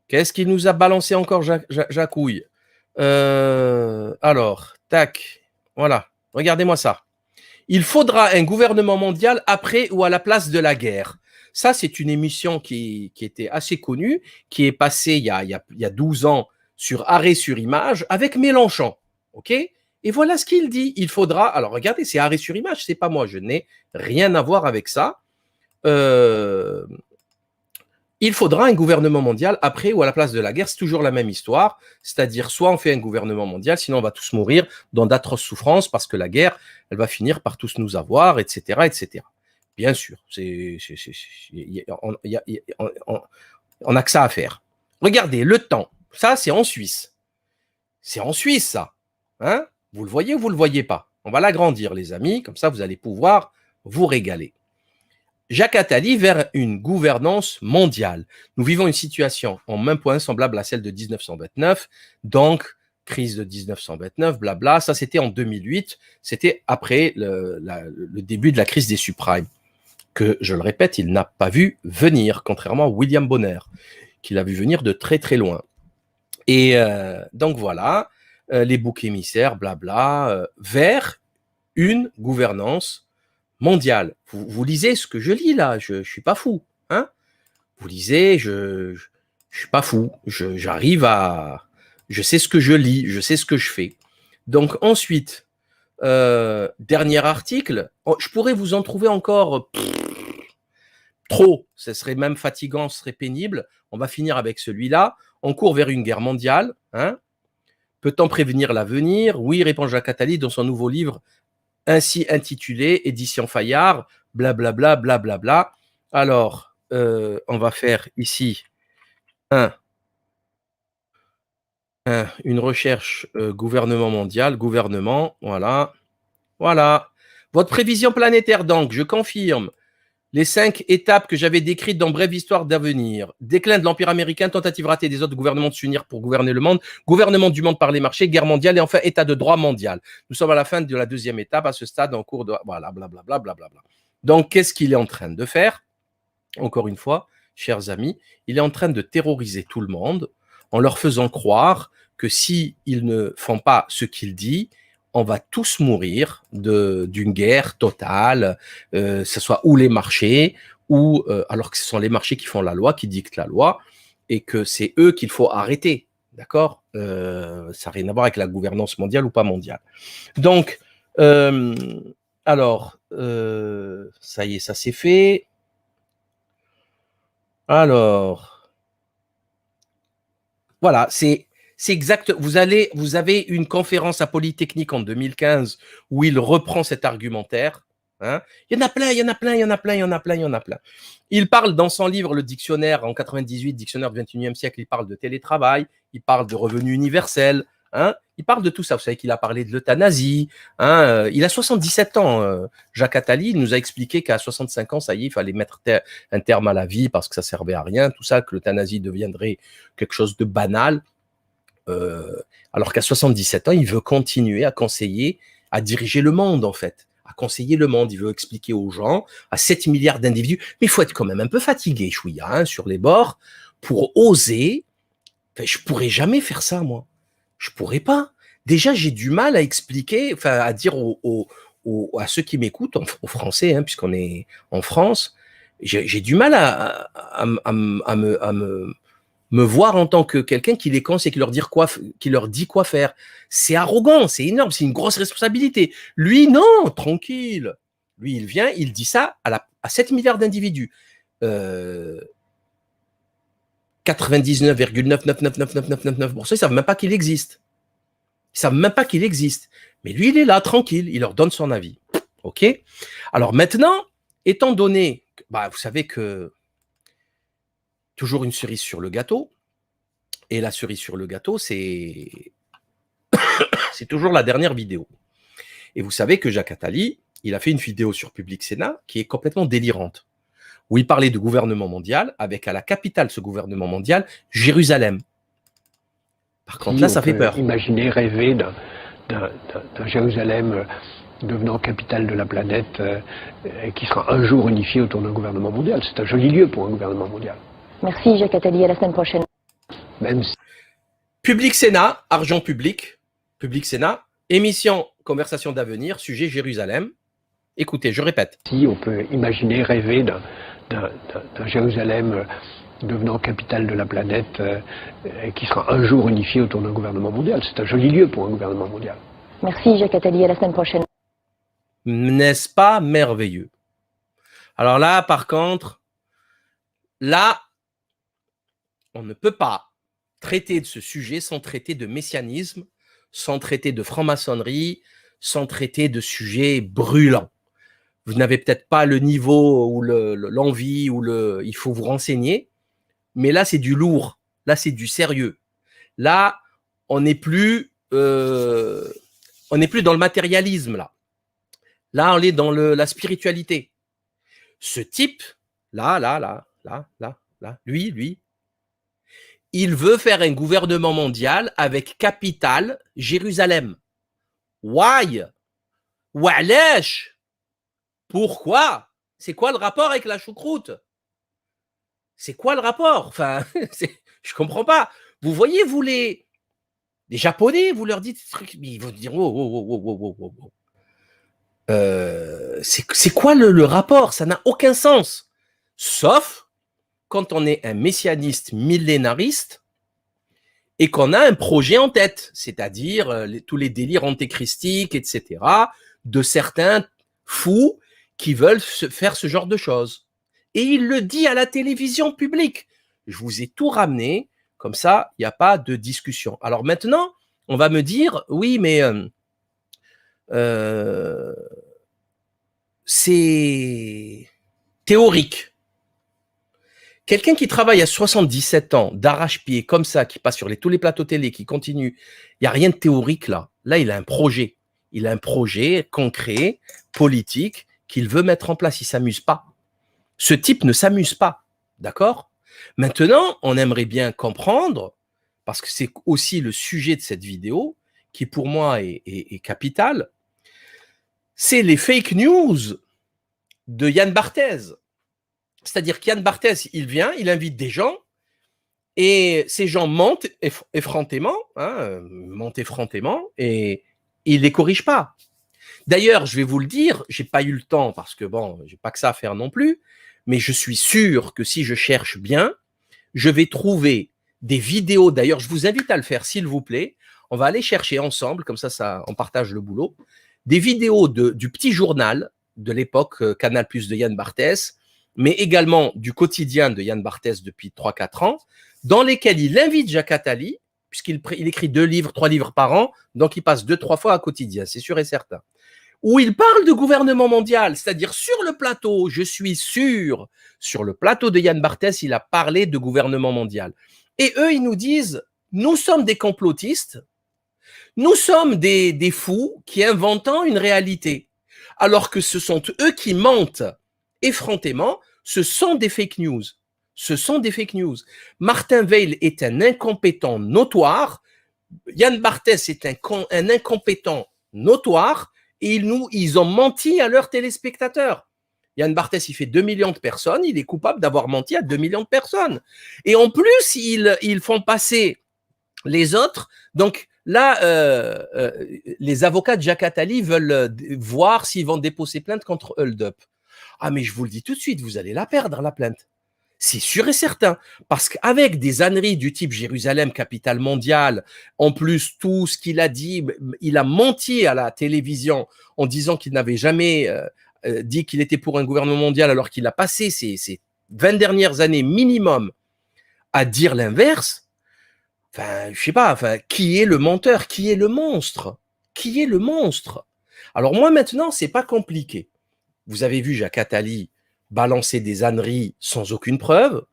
Qu'est-ce qu'il nous a balancé encore, Jacouille? Alors, tac. Voilà, regardez-moi ça. Il faudra un gouvernement mondial après ou à la place de la guerre. Ça, c'est une émission qui était assez connue, qui est passée il y a 12 ans sur Arrêt sur Image avec Mélenchon. OK? Et voilà ce qu'il dit. Il faudra, alors regardez, c'est arrêt sur image, c'est pas moi, je n'ai rien à voir avec ça. Il faudra un gouvernement mondial après ou à la place de la guerre, c'est toujours la même histoire, c'est-à-dire soit on fait un gouvernement mondial, sinon on va tous mourir dans d'atroces souffrances parce que la guerre, elle va finir par tous nous avoir, etc., etc. Bien sûr, on n'a que ça à faire. Regardez, le temps, ça c'est en Suisse. C'est en Suisse ça. Hein? Vous le voyez ou vous ne le voyez pas? On va l'agrandir les amis, comme ça vous allez pouvoir vous régaler. Jacques Attali vers une gouvernance mondiale. Nous vivons une situation en même point semblable à celle de 1929, donc crise de 1929, blabla, ça c'était en 2008, c'était après le début de la crise des subprimes, que je le répète, il n'a pas vu venir, contrairement à William Bonner, qu'il a vu venir de très très loin. Et donc voilà, les boucs émissaires, blabla, vers une gouvernance mondiale. Vous lisez ce que je lis là, je suis pas fou. Hein, vous lisez, je suis pas fou. J'arrive à... Je sais ce que je lis, je sais ce que je fais. Donc ensuite, dernier article, je pourrais vous en trouver encore trop. Ce serait même fatigant, ce serait pénible. On va finir avec celui-là. On court vers une guerre mondiale. Hein, peut-on prévenir l'avenir? Oui, répond Jacques Attali dans son nouveau livre ainsi intitulé, édition Fayard, blablabla, blablabla. Alors, on va faire ici une recherche gouvernement mondial, gouvernement, voilà. Voilà. Votre prévision planétaire, donc, je confirme. Les 5 étapes que j'avais décrites dans Brève Histoire d'avenir. Déclin de l'Empire américain, tentative ratée des autres gouvernements de s'unir pour gouverner le monde, gouvernement du monde par les marchés, guerre mondiale et enfin état de droit mondial. Nous sommes à la fin de la deuxième étape, à ce stade en cours de... Voilà, blablabla, blablabla. Donc, qu'est-ce qu'il est en train de faire? Encore une fois, chers amis, il est en train de terroriser tout le monde en leur faisant croire que s'ils ne font pas ce qu'il dit, on va tous mourir d'une guerre totale, ce soit ou les marchés, ou alors que ce sont les marchés qui font la loi, qui dictent la loi, et que c'est eux qu'il faut arrêter, d'accord? Ça n'a rien à voir avec la gouvernance mondiale ou pas mondiale. Donc, alors, ça y est, ça c'est fait. Alors, voilà, c'est exact. Vous avez une conférence à Polytechnique en 2015 où il reprend cet argumentaire. Hein. Il y en a plein, il y en a plein, il y en a plein, il y en a plein, il y en a plein. Il parle dans son livre, le dictionnaire, en 98, dictionnaire du 21e siècle, il parle de télétravail, il parle de revenu universel, hein. Il parle de tout ça. Vous savez qu'il a parlé de l'euthanasie. Hein. Il a 77 ans, Jacques Attali. Il nous a expliqué qu'à 65 ans, ça y est, il fallait mettre un terme à la vie parce que ça servait à rien, tout ça, que l'euthanasie deviendrait quelque chose de banal. Alors qu'à 77 ans, il veut continuer à conseiller, à diriger le monde, en fait, à conseiller le monde. Il veut expliquer aux gens, à 7 milliards d'individus, mais il faut être quand même un peu fatigué, chouïa, hein, sur les bords, pour oser. Enfin, je pourrais jamais faire ça, moi. Je pourrais pas. Déjà, j'ai du mal à expliquer, enfin, à dire à ceux qui m'écoutent, aux Français, hein, puisqu'on est en France, j'ai du mal à me voir en tant que quelqu'un qui les conseille, qui leur dit quoi faire. C'est arrogant, c'est énorme, c'est une grosse responsabilité. Lui, non, tranquille. Lui, il vient, il dit ça à 7 milliards d'individus. 99,9999999%, ils ne savent même pas qu'il existe. Ils ne savent même pas qu'il existe. Mais lui, il est là, tranquille, il leur donne son avis. OK? Alors maintenant, étant donné, vous savez que toujours une cerise sur le gâteau, et la cerise sur le gâteau, c'est toujours la dernière vidéo. Et vous savez que Jacques Attali, il a fait une vidéo sur Public Sénat qui est complètement délirante, où il parlait de gouvernement mondial, avec à la capitale ce gouvernement mondial, Jérusalem. Par contre, là, ça fait peur. Imaginer, rêver d'un Jérusalem devenant capitale de la planète, qui sera un jour unifié autour d'un gouvernement mondial. C'est un joli lieu pour un gouvernement mondial. Merci Jacques Attali, à la semaine prochaine. Même si... Public Sénat, argent public, Public Sénat, émission Conversation d'avenir, sujet Jérusalem. Écoutez, je répète. Si on peut imaginer, rêver d'un Jérusalem devenant capitale de la planète, qui sera un jour unifié autour d'un gouvernement mondial. C'est un joli lieu pour un gouvernement mondial. Merci Jacques Attali, à la semaine prochaine. N'est-ce pas merveilleux? Alors là, par contre, là, on ne peut pas traiter de ce sujet sans traiter de messianisme, sans traiter de franc-maçonnerie, sans traiter de sujets brûlants. Vous n'avez peut-être pas le niveau ou l'envie ou il faut vous renseigner, mais là, c'est du lourd. Là, c'est du sérieux. Là, on n'est plus dans le matérialisme, là. Là, on est dans la spiritualité. Ce type, là, lui, il veut faire un gouvernement mondial avec capitale Jérusalem. Why? Wa'alash? Pourquoi? C'est quoi le rapport avec la choucroute? C'est quoi le rapport? Enfin, je comprends pas. Vous voyez, vous les Japonais, vous leur dites des trucs, ils vont dire oh. C'est quoi le rapport? Ça n'a aucun sens. Sauf quand on est un messianiste millénariste et qu'on a un projet en tête, c'est-à-dire tous les délires antéchristiques, etc., de certains fous qui veulent faire ce genre de choses. Et il le dit à la télévision publique. Je vous ai tout ramené, comme ça, il n'y a pas de discussion. Alors maintenant, on va me dire, oui, mais c'est théorique. Quelqu'un qui travaille à 77 ans, d'arrache-pied, comme ça, qui passe sur tous les plateaux télé, qui continue, il n'y a rien de théorique là. Là, il a un projet. Il a un projet concret, politique, qu'il veut mettre en place. Il ne s'amuse pas. Ce type ne s'amuse pas. D'accord? Maintenant, on aimerait bien comprendre, parce que c'est aussi le sujet de cette vidéo, qui pour moi est capital, c'est les fake news de Yann Barthès. C'est-à-dire qu'Yann Barthès, il vient, il invite des gens, et ces gens mentent effrontément, et il ne les corrige pas. D'ailleurs, je vais vous le dire, je n'ai pas eu le temps, parce que bon, je n'ai pas que ça à faire non plus, mais je suis sûr que si je cherche bien, je vais trouver des vidéos. D'ailleurs, je vous invite à le faire, s'il vous plaît. On va aller chercher ensemble, comme ça on partage le boulot, des vidéos du petit journal de l'époque Canal+ de Yann Barthès, mais également du quotidien de Yann Barthès depuis 3-4 ans, dans lesquels il invite Jacques Attali, puisqu'il écrit 2 livres, 3 livres par an, donc il passe 2-3 fois à quotidien, c'est sûr et certain. Où il parle de gouvernement mondial, c'est-à-dire sur le plateau, je suis sûr, sur le plateau de Yann Barthès, il a parlé de gouvernement mondial. Et eux, ils nous disent, nous sommes des complotistes, nous sommes des fous qui inventons une réalité, alors que ce sont eux qui mentent effrontément, ce sont des fake news. Ce sont des fake news. Martin Weil est un incompétent notoire, Yann Barthès est un incompétent notoire, et ils ont menti à leurs téléspectateurs. Yann Barthès, il fait 2 millions de personnes, il est coupable d'avoir menti à 2 millions de personnes. Et en plus, ils font passer les autres. Donc là, les avocats de Jacques Attali veulent voir s'ils vont déposer plainte contre Hold Up. Ah, mais je vous le dis tout de suite, vous allez la perdre, la plainte. C'est sûr et certain. Parce qu'avec des âneries du type Jérusalem, capitale mondiale, en plus, tout ce qu'il a dit, il a menti à la télévision en disant qu'il n'avait jamais dit qu'il était pour un gouvernement mondial, alors qu'il a passé ces 20 dernières années minimum à dire l'inverse. Enfin, je sais pas, qui est le menteur? Qui est le monstre? Qui est le monstre? Alors moi, maintenant, c'est pas compliqué. Vous avez vu Jacques Attali balancer des âneries sans aucune preuve.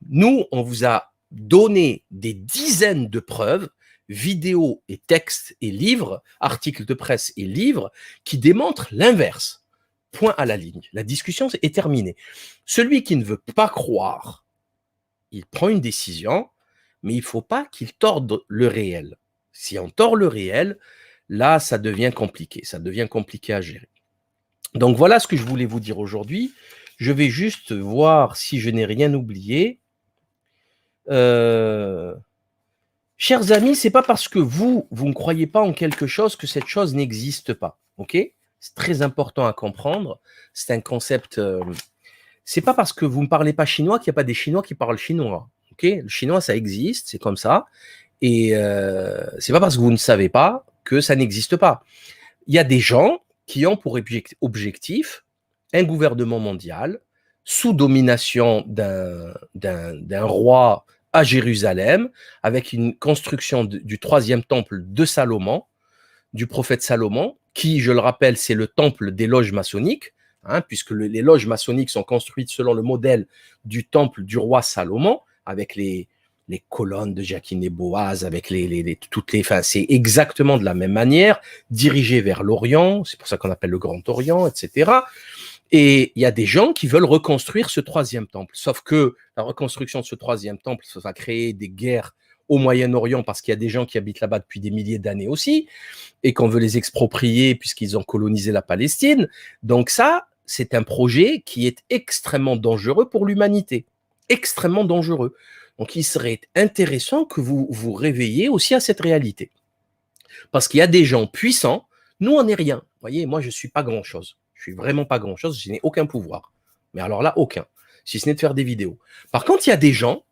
Nous, on vous a donné des dizaines de preuves, vidéos et textes et livres, articles de presse et livres, qui démontrent l'inverse. Point à la ligne. La discussion est terminée. Celui qui ne veut pas croire, il prend une décision, mais il ne faut pas qu'il torde le réel. Si on tord le réel, là, ça devient compliqué. Ça devient compliqué à gérer. Donc voilà ce que je voulais vous dire aujourd'hui. Je vais juste voir si je n'ai rien oublié. Chers amis, c'est pas parce que vous ne croyez pas en quelque chose que cette chose n'existe pas. Ok? C'est très important à comprendre. C'est un concept. C'est pas parce que vous ne parlez pas chinois qu'il n'y a pas des Chinois qui parlent chinois. Ok? Le chinois, ça existe, c'est comme ça. Et c'est pas parce que vous ne savez pas que ça n'existe pas. Il y a des gens qui ont pour objectif un gouvernement mondial sous domination d'un roi à Jérusalem, avec une construction du troisième temple de Salomon, du prophète Salomon, qui, je le rappelle, c'est le temple des loges maçonniques, puisque les loges maçonniques sont construites selon le modèle du temple du roi Salomon, avec les colonnes de Jachin et Boaz, avec enfin, c'est exactement de la même manière, dirigé vers l'Orient, c'est pour ça qu'on appelle le Grand Orient, etc. Et il y a des gens qui veulent reconstruire ce troisième temple, sauf que la reconstruction de ce troisième temple, ça va créer des guerres au Moyen-Orient, parce qu'il y a des gens qui habitent là-bas depuis des milliers d'années aussi, et qu'on veut les exproprier puisqu'ils ont colonisé la Palestine. Donc ça, c'est un projet qui est extrêmement dangereux pour l'humanité, extrêmement dangereux. Donc il serait intéressant que vous vous réveilliez aussi à cette réalité. Parce qu'il y a des gens puissants, nous on n'est rien. Vous voyez, moi je ne suis pas grand-chose. Je suis vraiment pas grand-chose, je n'ai aucun pouvoir. Mais alors là, aucun. Si ce n'est de faire des vidéos. Par contre, il y a des gens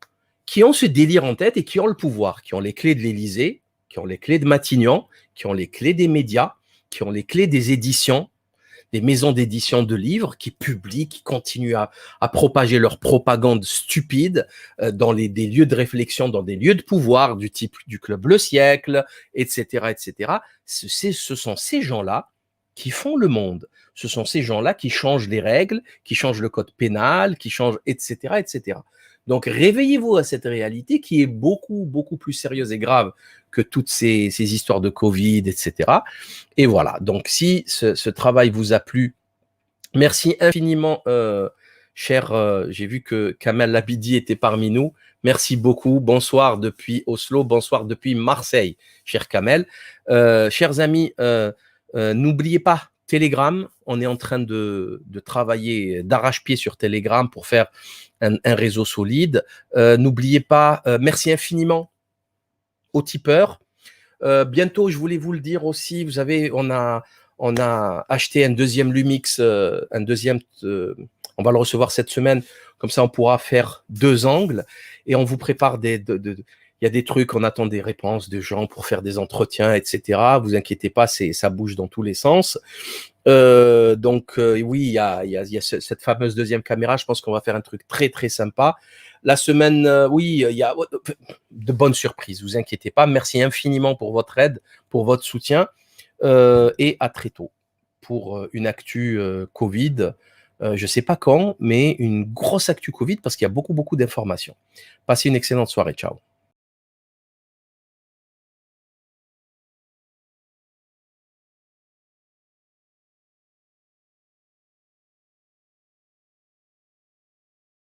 qui ont ce délire en tête et qui ont le pouvoir, qui ont les clés de l'Élysée, qui ont les clés de Matignon, qui ont les clés des médias, qui ont les clés des éditions, des maisons d'édition de livres, qui publient, qui continuent à propager leur propagande stupide dans des lieux de réflexion, dans des lieux de pouvoir du type du Club Le Siècle, etc., etc. Ce sont ces gens-là qui font le monde. Ce sont ces gens-là qui changent les règles, qui changent le code pénal, qui changent, etc., etc. Donc, réveillez-vous à cette réalité qui est beaucoup, beaucoup plus sérieuse et grave que toutes ces histoires de Covid, etc. Et voilà. Donc, si ce travail vous a plu, merci infiniment, cher. J'ai vu que Kamel Labidi était parmi nous. Merci beaucoup. Bonsoir depuis Oslo. Bonsoir depuis Marseille, cher Kamel. Chers amis, n'oubliez pas Telegram. On est en train de travailler d'arrache-pied sur Telegram pour faire un réseau solide. N'oubliez pas, merci infiniment aux tipeurs. Bientôt, je voulais vous le dire aussi, vous savez, on a acheté un deuxième Lumix, on va le recevoir cette semaine, comme ça on pourra faire 2 angles, et on vous prépare il y a des trucs, on attend des réponses de gens pour faire des entretiens, etc. Vous inquiétez pas, ça bouge dans tous les sens. Oui, il y a cette fameuse deuxième caméra. Je pense qu'on va faire un truc très très sympa. La semaine, oui, il y a de bonnes surprises. Vous inquiétez pas. Merci infiniment pour votre aide, pour votre soutien, et à très tôt pour une actu Covid. Je sais pas quand, mais une grosse actu Covid parce qu'il y a beaucoup d'informations. Passez une excellente soirée. Ciao.